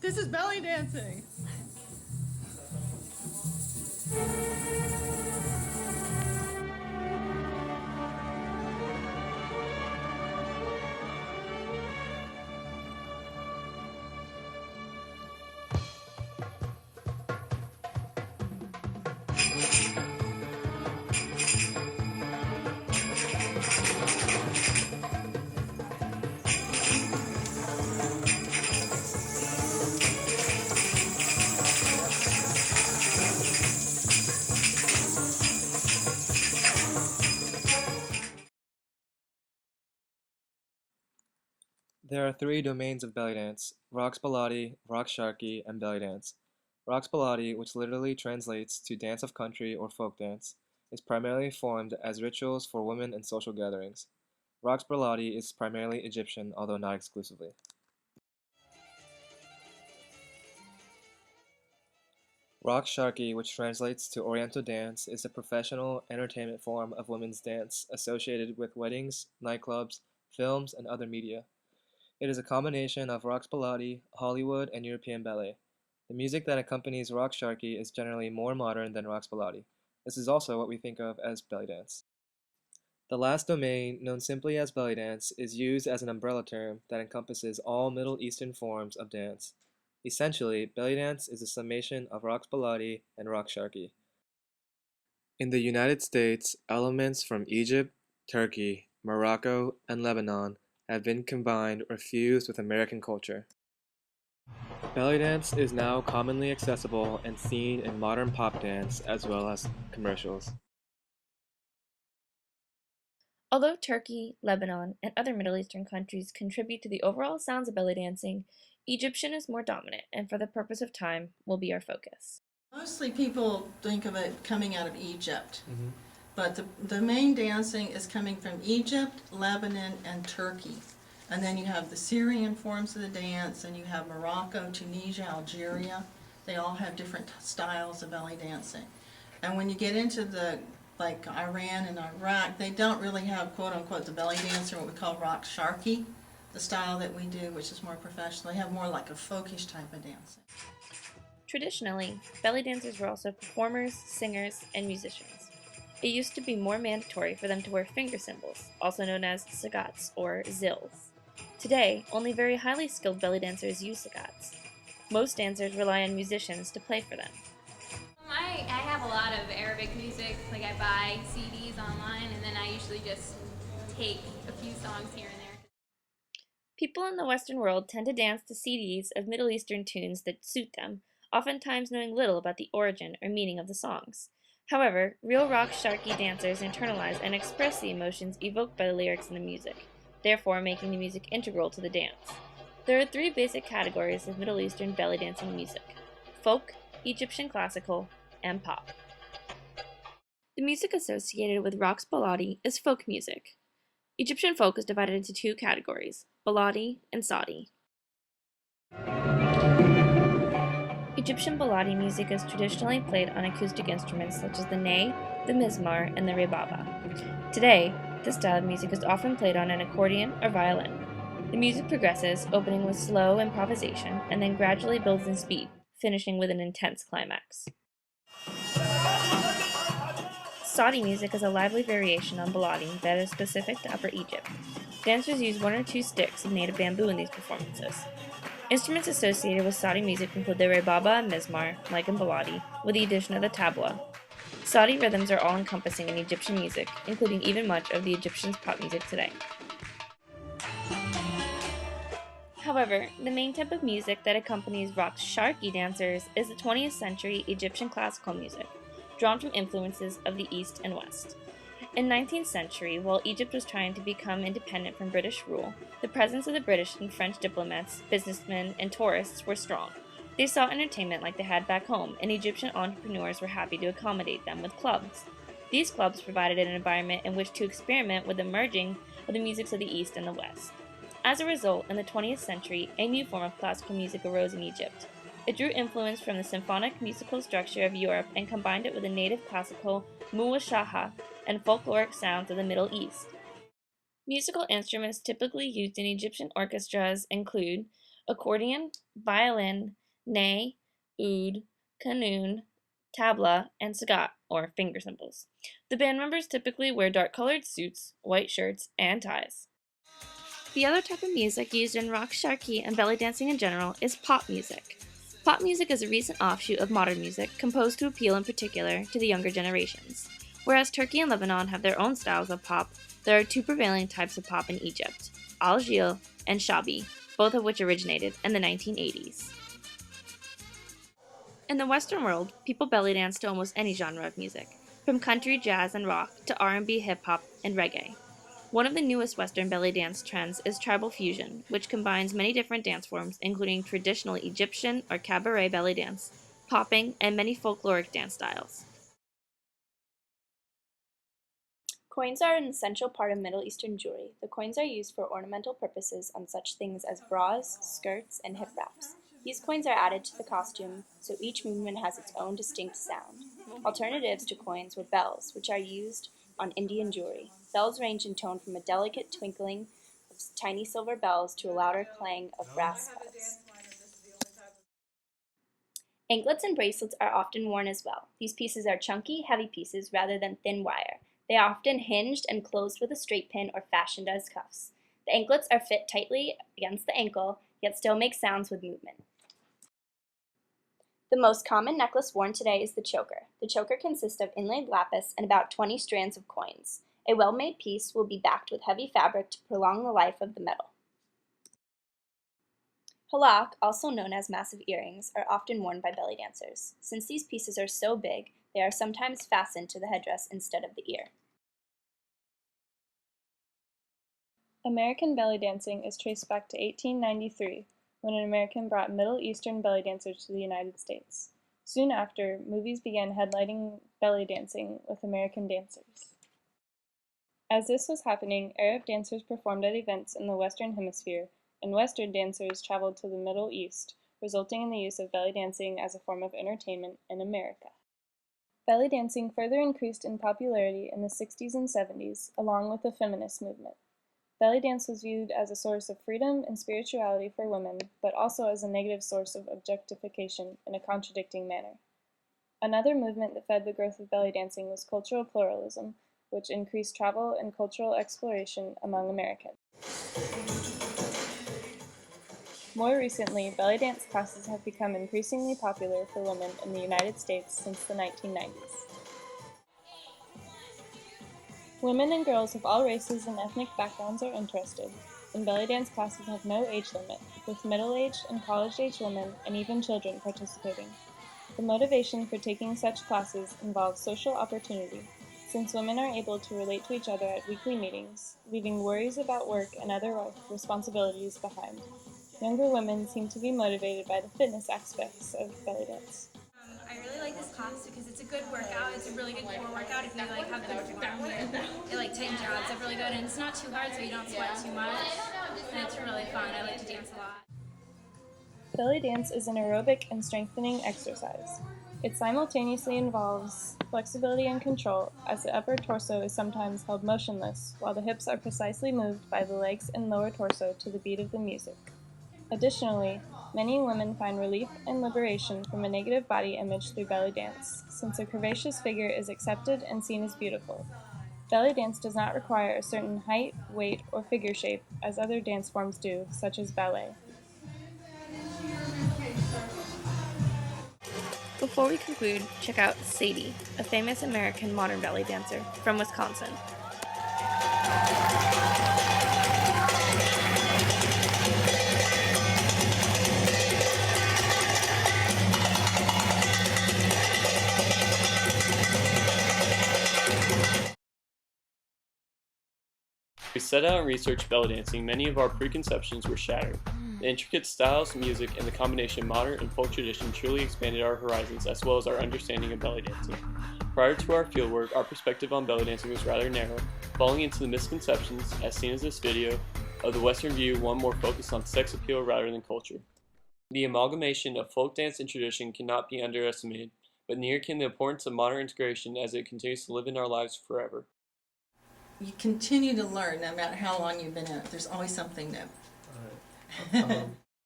This is belly dancing. There are three domains of belly dance: Roxbalati, Rocksharki, and belly dance. Roxbalati, which literally translates to dance of country or folk dance, is primarily formed as rituals for women and social gatherings. Roxbalati is primarily Egyptian, although not exclusively. Rocksharki, which translates to Oriental dance, is a professional entertainment form of women's dance associated with weddings, nightclubs, films, and other media. It is a combination of Roxbalati, Hollywood, and European ballet. The music that accompanies Rocksharki is generally more modern than Roxbalati. This is also what we think of as belly dance. The last domain, known simply as belly dance, is used as an umbrella term that encompasses all Middle Eastern forms of dance. Essentially, belly dance is a summation of Roxbalati and Rocksharki. In the United States, elements from Egypt, Turkey, Morocco, and Lebanon have been combined or fused with American culture. Belly dance is now commonly accessible and seen in modern pop dance as well as commercials. Although Turkey, Lebanon, and other Middle Eastern countries contribute to the overall sounds of belly dancing, Egyptian is more dominant, and for the purpose of time, will be our focus. Mostly people think of it coming out of Egypt, but the main dancing is coming from Egypt, Lebanon, and Turkey. And then you have the Syrian forms of the dance, and you have Morocco, Tunisia, Algeria. They all have different styles of belly dancing. And when you get into like Iran and Iraq, they don't really have quote unquote the belly dance or what we call rock sharky, the style that we do, which is more professional. They have more like a folkish type of dancing. Traditionally, belly dancers were also performers, singers, and musicians. It used to be more mandatory for them to wear finger cymbals, also known as sagats or zils. Today, only very highly skilled belly dancers use sagats. Most dancers rely on musicians to play for them. I have a lot of Arabic music, like I buy CDs online and then I usually just take a few songs here and there. People in the Western world tend to dance to CDs of Middle Eastern tunes that suit them, oftentimes knowing little about the origin or meaning of the songs. However, real rock sharky dancers internalize and express the emotions evoked by the lyrics in the music, therefore making the music integral to the dance. There are three basic categories of Middle Eastern belly dancing music: folk, Egyptian classical, and pop. The music associated with Rock's Baladi is folk music. Egyptian folk is divided into two categories: Baladi and Saudi. Egyptian Baladi music is traditionally played on acoustic instruments such as the ney, the mizmar, and the rebaba. Today, this style of music is often played on an accordion or violin. The music progresses, opening with slow improvisation, and then gradually builds in speed, finishing with an intense climax. Saudi music is a lively variation on Baladi that is specific to Upper Egypt. Dancers use one or two sticks of native bamboo in these performances. Instruments associated with Saudi music include the rebaba and mizmar, like in Baladi, with the addition of the tabla. Saudi rhythms are all-encompassing in Egyptian music, including even much of the Egyptian pop music today. However, the main type of music that accompanies rock sharky dancers is the 20th century Egyptian classical music, drawn from influences of the East and West. In the 19th century, while Egypt was trying to become independent from British rule, the presence of the British and French diplomats, businessmen, and tourists were strong. They saw entertainment like they had back home, and Egyptian entrepreneurs were happy to accommodate them with clubs. These clubs provided an environment in which to experiment with the merging of the musics of the East and the West. As a result, in the 20th century, a new form of classical music arose in Egypt. It drew influence from the symphonic musical structure of Europe and combined it with the native classical muwashaha and folkloric sounds of the Middle East. Musical instruments typically used in Egyptian orchestras include accordion, violin, ney, oud, qanun, tabla, and sagat, or finger cymbals. The band members typically wear dark-colored suits, white shirts, and ties. The other type of music used in rock, sharki, and belly dancing in general is pop music. Pop music is a recent offshoot of modern music composed to appeal in particular to the younger generations. Whereas Turkey and Lebanon have their own styles of pop, there are two prevailing types of pop in Egypt, al-Jil and shabi, both of which originated in the 1980s. In the Western world, people belly dance to almost any genre of music, from country, jazz, and rock to R&B, hip-hop, and reggae. One of the newest Western belly dance trends is tribal fusion, which combines many different dance forms, including traditional Egyptian or cabaret belly dance, popping, and many folkloric dance styles. Coins are an essential part of Middle Eastern jewelry. The coins are used for ornamental purposes on such things as bras, skirts, and hip wraps. These coins are added to the costume, so each movement has its own distinct sound. Alternatives to coins were bells, which are used on Indian jewelry. Bells range in tone from a delicate twinkling of tiny silver bells to a louder clang of brass bells. Anklets and bracelets are often worn as well. These pieces are chunky, heavy pieces rather than thin wire. They are often hinged and closed with a straight pin or fashioned as cuffs. The anklets are fit tightly against the ankle, yet still make sounds with movement. The most common necklace worn today is the choker. The choker consists of inlaid lapis and about 20 strands of coins. A well-made piece will be backed with heavy fabric to prolong the life of the metal. Halak, also known as massive earrings, are often worn by belly dancers. Since these pieces are so big, they are sometimes fastened to the headdress instead of the ear. American belly dancing is traced back to 1893, when an American brought Middle Eastern belly dancers to the United States. Soon after, movies began headlining belly dancing with American dancers. As this was happening, Arab dancers performed at events in the Western Hemisphere, and Western dancers traveled to the Middle East, resulting in the use of belly dancing as a form of entertainment in America. Belly dancing further increased in popularity in the 60s and 70s, along with the feminist movement. Belly dance was viewed as a source of freedom and spirituality for women, but also as a negative source of objectification in a contradicting manner. Another movement that fed the growth of belly dancing was cultural pluralism, which increased travel and cultural exploration among Americans. More recently, belly dance classes have become increasingly popular for women in the United States since the 1990s. Women and girls of all races and ethnic backgrounds are interested, and belly dance classes have no age limit, with middle-aged and college-age women and even children participating. The motivation for taking such classes involves social opportunity, since women are able to relate to each other at weekly meetings, leaving worries about work and other responsibilities behind. Younger women seem to be motivated by the fitness aspects of belly dance. I really like this class because it's a good workout. It's a really good core workout if you like have the down here. It like tightens your abs up really good, and it's not too hard, so you don't sweat too much. And it's really fun. I like to dance a lot. Belly dance is an aerobic and strengthening exercise. It simultaneously involves flexibility and control, as the upper torso is sometimes held motionless, while the hips are precisely moved by the legs and lower torso to the beat of the music. Additionally, many women find relief and liberation from a negative body image through belly dance, since a curvaceous figure is accepted and seen as beautiful. Belly dance does not require a certain height, weight, or figure shape as other dance forms do, such as ballet. Before we conclude, check out Sadie, a famous American modern belly dancer from Wisconsin. We set out and researched belly dancing, many of our preconceptions were shattered. The intricate styles, music, and the combination of modern and folk tradition truly expanded our horizons as well as our understanding of belly dancing. Prior to our fieldwork, our perspective on belly dancing was rather narrow, falling into the misconceptions, as seen as this video, of the Western view, one more focused on sex appeal rather than culture. The amalgamation of folk dance and tradition cannot be underestimated, but neither can the importance of modern integration as it continues to live in our lives forever. You continue to learn no matter how long you've been in it. There's always something new.